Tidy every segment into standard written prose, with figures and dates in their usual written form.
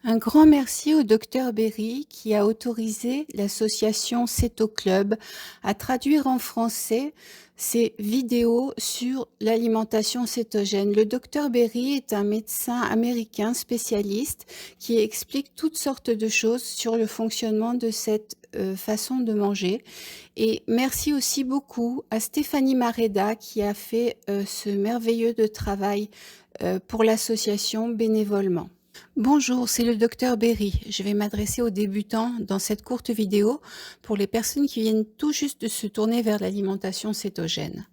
Un grand merci au docteur Berry qui a autorisé l'association Céto Club à traduire en français ces vidéos sur l'alimentation cétogène. Le docteur Berry est un médecin américain spécialiste qui explique toutes sortes de choses sur le fonctionnement de cette façon de manger. Et merci aussi beaucoup à Stéphanie Mareda qui a fait ce merveilleux de travail pour l'association bénévolement. Bonjour, c'est le docteur Berry. Je vais m'adresser aux débutants dans cette courte vidéo pour les personnes qui viennent tout juste de se tourner vers l'alimentation cétogène.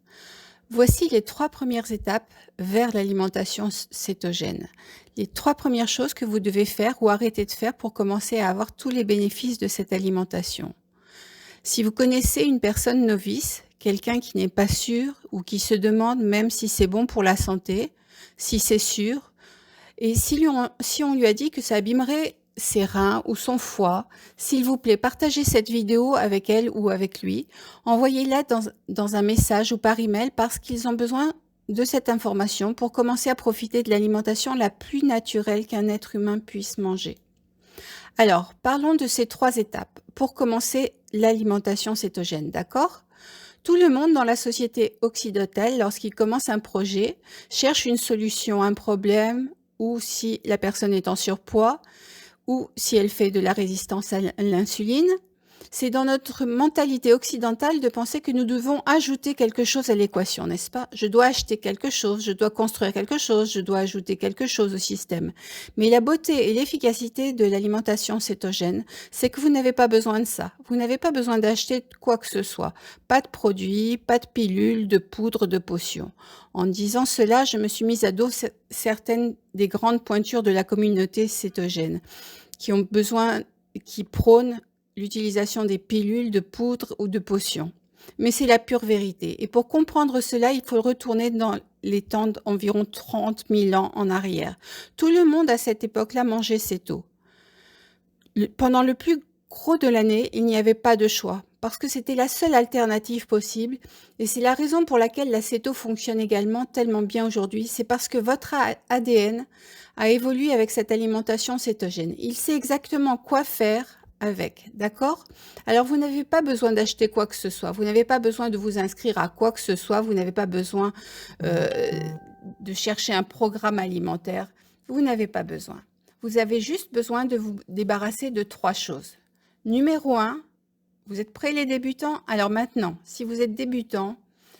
Voici les 3 premières étapes vers l'alimentation cétogène. Les 3 premières choses que vous devez faire ou arrêter de faire pour commencer à avoir tous les bénéfices de cette alimentation. Si vous connaissez une personne novice, quelqu'un qui n'est pas sûr ou qui se demande même si c'est bon pour la santé, si c'est sûr, et si on lui a dit que ça abîmerait ses reins ou son foie, s'il vous plaît, partagez cette vidéo avec elle ou avec lui. Envoyez-la dans un message ou par email parce qu'ils ont besoin de cette information pour commencer à profiter de l'alimentation la plus naturelle qu'un être humain puisse manger. Alors, parlons de ces 3 étapes pour commencer l'alimentation cétogène, d'accord ? Tout le monde dans la société occidentale, lorsqu'il commence un projet, cherche une solution à un problème, ou si la personne est en surpoids, ou si elle fait de la résistance à l'insuline. C'est dans notre mentalité occidentale de penser que nous devons ajouter quelque chose à l'équation, n'est-ce pas? Je dois acheter quelque chose, je dois construire quelque chose, je dois ajouter quelque chose au système. Mais la beauté et l'efficacité de l'alimentation cétogène, c'est que vous n'avez pas besoin de ça. Vous n'avez pas besoin d'acheter quoi que ce soit. Pas de produits, pas de pilules, de poudre, de potions. En disant cela, je me suis mise à dos certaines des grandes pointures de la communauté cétogène qui prônent l'utilisation des pilules, de poudre ou de potions. Mais c'est la pure vérité. Et pour comprendre cela, il faut retourner dans les temps d'environ 30 000 ans en arrière. Tout le monde à cette époque-là mangeait céto. Pendant le plus gros de l'année, il n'y avait pas de choix, parce que c'était la seule alternative possible. Et c'est la raison pour laquelle la céto fonctionne également tellement bien aujourd'hui. C'est parce que votre ADN a évolué avec cette alimentation cétogène. Il sait exactement quoi faire avec, d'accord? Alors, vous n'avez pas besoin d'acheter quoi que ce soit. Vous n'avez pas besoin de vous inscrire à quoi que ce soit. Vous n'avez pas besoin de chercher un programme alimentaire. Vous n'avez pas besoin. Vous avez juste besoin de vous débarrasser de 3 choses. Numéro 1, vous êtes prêts les débutants? Alors maintenant, si vous êtes débutant,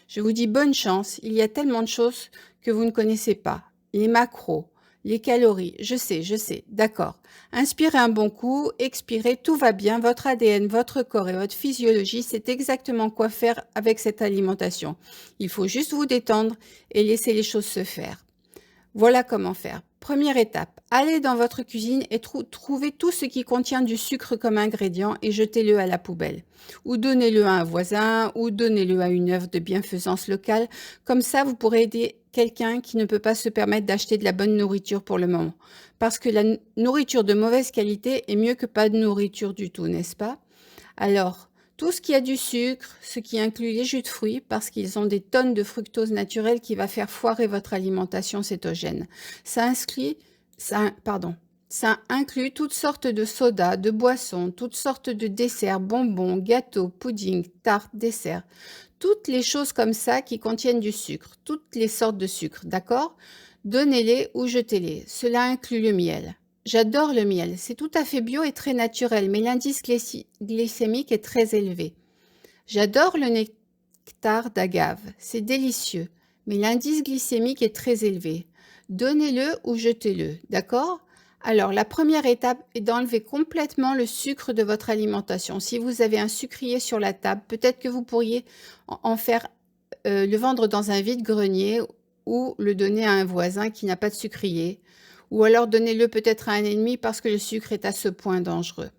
je vous dis bonne chance. Il y a tellement de choses que vous ne connaissez pas. Les macros, les calories, je sais, d'accord. Inspirez un bon coup, expirez, tout va bien. Votre ADN, votre corps et votre physiologie, c'est exactement quoi faire avec cette alimentation. Il faut juste vous détendre et laisser les choses se faire. Voilà comment faire. Première étape, allez dans votre cuisine et trouvez tout ce qui contient du sucre comme ingrédient et jetez-le à la poubelle. Ou donnez-le à un voisin, ou donnez-le à une œuvre de bienfaisance locale. Comme ça, vous pourrez aider quelqu'un qui ne peut pas se permettre d'acheter de la bonne nourriture pour le moment. Parce que la nourriture de mauvaise qualité est mieux que pas de nourriture du tout, n'est-ce pas? Alors, tout ce qui a du sucre, ce qui inclut les jus de fruits, parce qu'ils ont des tonnes de fructose naturelle qui va faire foirer votre alimentation cétogène. Ça inclut toutes sortes de sodas, de boissons, toutes sortes de desserts, bonbons, gâteaux, puddings, tartes, desserts. Toutes les choses comme ça qui contiennent du sucre, toutes les sortes de sucre, d'accord? Donnez-les ou jetez-les. Cela inclut le miel. J'adore le miel, c'est tout à fait bio et très naturel, mais l'indice glycémique est très élevé. J'adore le nectar d'agave, c'est délicieux, mais l'indice glycémique est très élevé. Donnez-le ou jetez-le, d'accord? Alors, la première étape est d'enlever complètement le sucre de votre alimentation. Si vous avez un sucrier sur la table, peut-être que vous pourriez le vendre dans un vide-grenier ou le donner à un voisin qui n'a pas de sucrier. Ou alors donnez-le peut-être à un ennemi parce que le sucre est à ce point dangereux.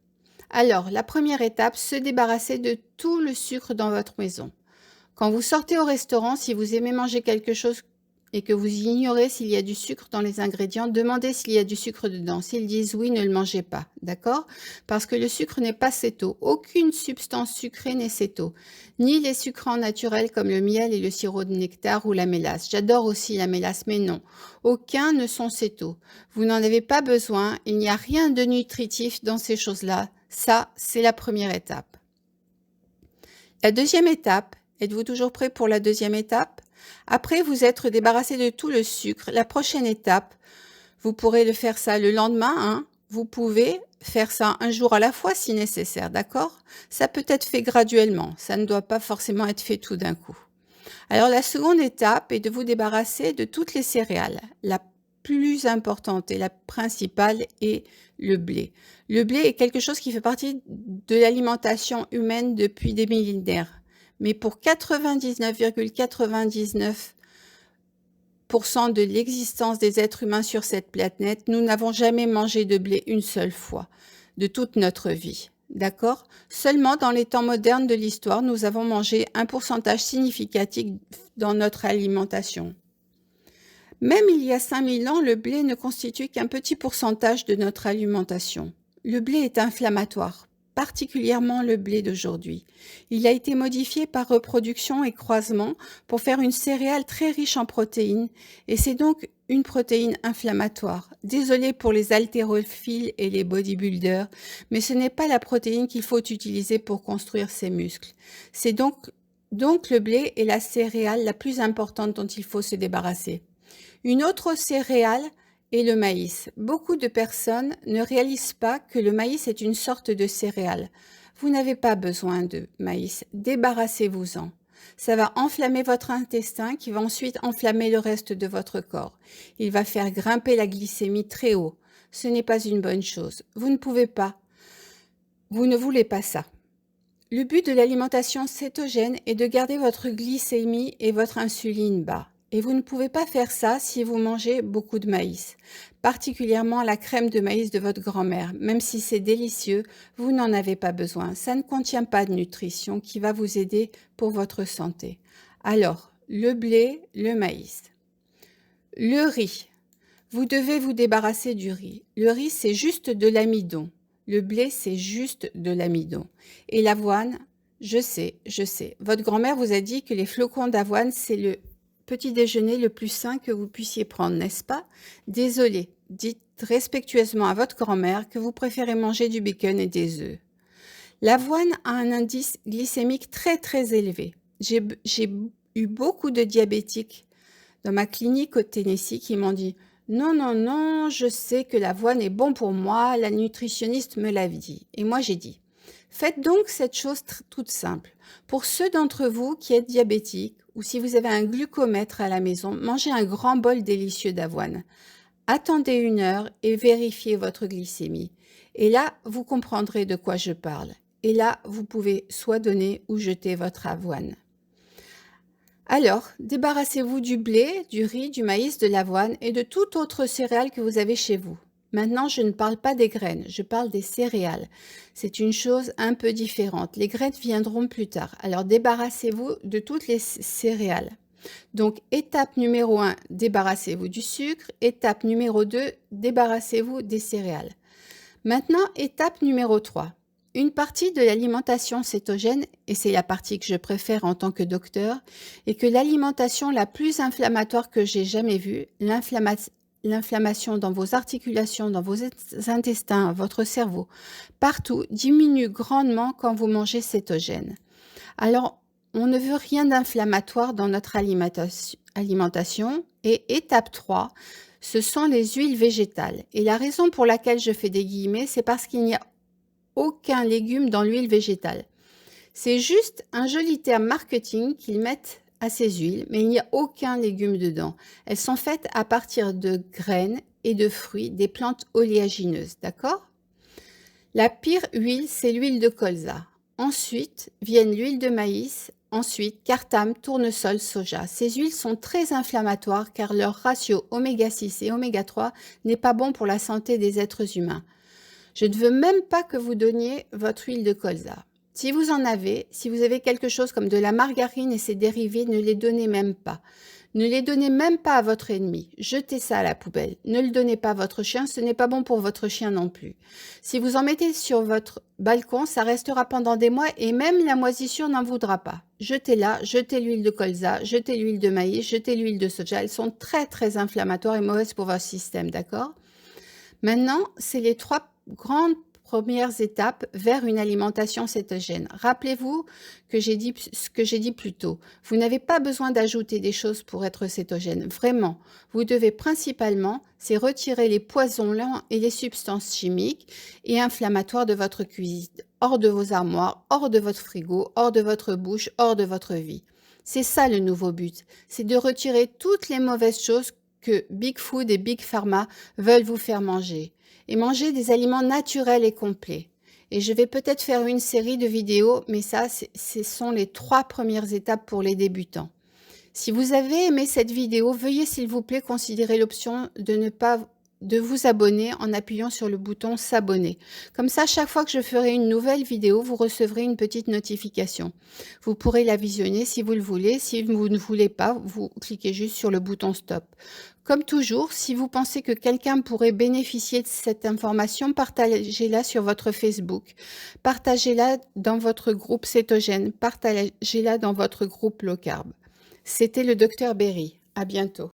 Alors, la première étape, se débarrasser de tout le sucre dans votre maison. Quand vous sortez au restaurant, si vous aimez manger quelque chose et que vous ignorez s'il y a du sucre dans les ingrédients, demandez s'il y a du sucre dedans. S'ils disent oui, ne le mangez pas, d'accord? Parce que le sucre n'est pas céto. Aucune substance sucrée n'est céto. Ni les sucrants naturels comme le miel et le sirop de nectar ou la mélasse. J'adore aussi la mélasse, mais non. Aucun ne sont céto. Vous n'en avez pas besoin. Il n'y a rien de nutritif dans ces choses-là. Ça, c'est la première étape. La deuxième étape, êtes-vous toujours prêt pour la deuxième étape? Après vous être débarrassé de tout le sucre, la prochaine étape, vous pourrez le faire ça le lendemain, hein. Vous pouvez faire ça un jour à la fois si nécessaire, d'accord? Ça peut être fait graduellement, ça ne doit pas forcément être fait tout d'un coup. Alors la seconde étape est de vous débarrasser de toutes les céréales. La plus importante et la principale est le blé. Le blé est quelque chose qui fait partie de l'alimentation humaine depuis des millénaires. Mais pour 99,99% de l'existence des êtres humains sur cette planète, nous n'avons jamais mangé de blé une seule fois de toute notre vie. D'accord? Seulement dans les temps modernes de l'histoire, nous avons mangé un pourcentage significatif dans notre alimentation. Même il y a 5000 ans, le blé ne constituait qu'un petit pourcentage de notre alimentation. Le blé est inflammatoire, particulièrement le blé d'aujourd'hui. Il a été modifié par reproduction et croisement pour faire une céréale très riche en protéines, et c'est donc une protéine inflammatoire. Désolé pour les haltérophiles et les bodybuilders, mais ce n'est pas la protéine qu'il faut utiliser pour construire ses muscles. C'est donc le blé est la céréale la plus importante dont il faut se débarrasser. Une autre céréale est le maïs. Beaucoup de personnes ne réalisent pas que le maïs est une sorte de céréale. Vous n'avez pas besoin de maïs, débarrassez-vous-en. Ça va enflammer votre intestin qui va ensuite enflammer le reste de votre corps. Il va faire grimper la glycémie très haut. Ce n'est pas une bonne chose. Vous ne pouvez pas. Vous ne voulez pas ça. Le but de l'alimentation cétogène est de garder votre glycémie et votre insuline bas. Et vous ne pouvez pas faire ça si vous mangez beaucoup de maïs, particulièrement la crème de maïs de votre grand-mère. Même si c'est délicieux, vous n'en avez pas besoin. Ça ne contient pas de nutrition qui va vous aider pour votre santé. Alors, le blé, le maïs. Le riz. Vous devez vous débarrasser du riz. Le riz, c'est juste de l'amidon. Le blé, c'est juste de l'amidon. Et l'avoine, je sais. Votre grand-mère vous a dit que les flocons d'avoine, c'est le petit déjeuner le plus sain que vous puissiez prendre, n'est-ce pas? Désolé, dites respectueusement à votre grand-mère que vous préférez manger du bacon et des œufs. L'avoine a un indice glycémique très très élevé. J'ai eu beaucoup de diabétiques dans ma clinique au Tennessee qui m'ont dit « Non, je sais que l'avoine est bon pour moi, la nutritionniste me l'a dit. » Et moi j'ai dit « Faites donc cette chose toute simple. Pour ceux d'entre vous qui êtes diabétiques, ou si vous avez un glucomètre à la maison, mangez un grand bol délicieux d'avoine. Attendez 1 heure et vérifiez votre glycémie. Et là, vous comprendrez de quoi je parle. Et là, vous pouvez soit donner ou jeter votre avoine. Alors, débarrassez-vous du blé, du riz, du maïs, de l'avoine et de toute autre céréale que vous avez chez vous. Maintenant, je ne parle pas des graines, je parle des céréales. C'est une chose un peu différente. Les graines viendront plus tard. Alors, débarrassez-vous de toutes les céréales. Donc, étape numéro 1, débarrassez-vous du sucre. Étape numéro 2, débarrassez-vous des céréales. Maintenant, étape numéro 3. Une partie de l'alimentation cétogène, et c'est la partie que je préfère en tant que docteur, est que l'alimentation la plus inflammatoire que j'ai jamais vue, l'inflammation dans vos articulations, dans vos intestins, votre cerveau, partout, diminue grandement quand vous mangez cétogène. Alors, on ne veut rien d'inflammatoire dans notre alimentation. Et étape 3, ce sont les huiles végétales. Et la raison pour laquelle je fais des guillemets, c'est parce qu'il n'y a aucun légume dans l'huile végétale. C'est juste un joli terme marketing qu'ils mettent à ces huiles, mais il n'y a aucun légume dedans. Elles sont faites à partir de graines et de fruits des plantes oléagineuses, d'accord? La pire huile, c'est l'huile de colza. Ensuite viennent l'huile de maïs, ensuite cartame, tournesol, soja. Ces huiles sont très inflammatoires car leur ratio oméga 6 et oméga 3 n'est pas bon pour la santé des êtres humains. Je ne veux même pas que vous donniez votre huile de colza. Si vous en avez, si vous avez quelque chose comme de la margarine et ses dérivés, ne les donnez même pas. Ne les donnez même pas à votre ennemi. Jetez ça à la poubelle. Ne le donnez pas à votre chien, ce n'est pas bon pour votre chien non plus. Si vous en mettez sur votre balcon, ça restera pendant des mois et même la moisissure n'en voudra pas. Jetez-la, jetez l'huile de colza, jetez l'huile de maïs, jetez l'huile de soja. Elles sont très inflammatoires et mauvaises pour votre système, d'accord? Maintenant, c'est les 3 grandes premières étapes vers une alimentation cétogène. Rappelez-vous que ce que j'ai dit plus tôt. Vous n'avez pas besoin d'ajouter des choses pour être cétogène. Vraiment, vous devez principalement, c'est retirer les poisons lents et les substances chimiques et inflammatoires de votre cuisine, hors de vos armoires, hors de votre frigo, hors de votre bouche, hors de votre vie. C'est ça le nouveau but, c'est de retirer toutes les mauvaises choses que Big Food et Big Pharma veulent vous faire manger et manger des aliments naturels et complets. Et je vais peut-être faire une série de vidéos, mais ça, ce sont les 3 premières étapes pour les débutants. Si vous avez aimé cette vidéo, veuillez s'il vous plaît considérer l'option de vous abonner en appuyant sur le bouton s'abonner. Comme ça, chaque fois que je ferai une nouvelle vidéo, vous recevrez une petite notification. Vous pourrez la visionner si vous le voulez. Si vous ne voulez pas, vous cliquez juste sur le bouton stop. Comme toujours, si vous pensez que quelqu'un pourrait bénéficier de cette information, partagez-la sur votre Facebook. Partagez-la dans votre groupe cétogène. Partagez-la dans votre groupe low carb. C'était le Dr Berry. À bientôt.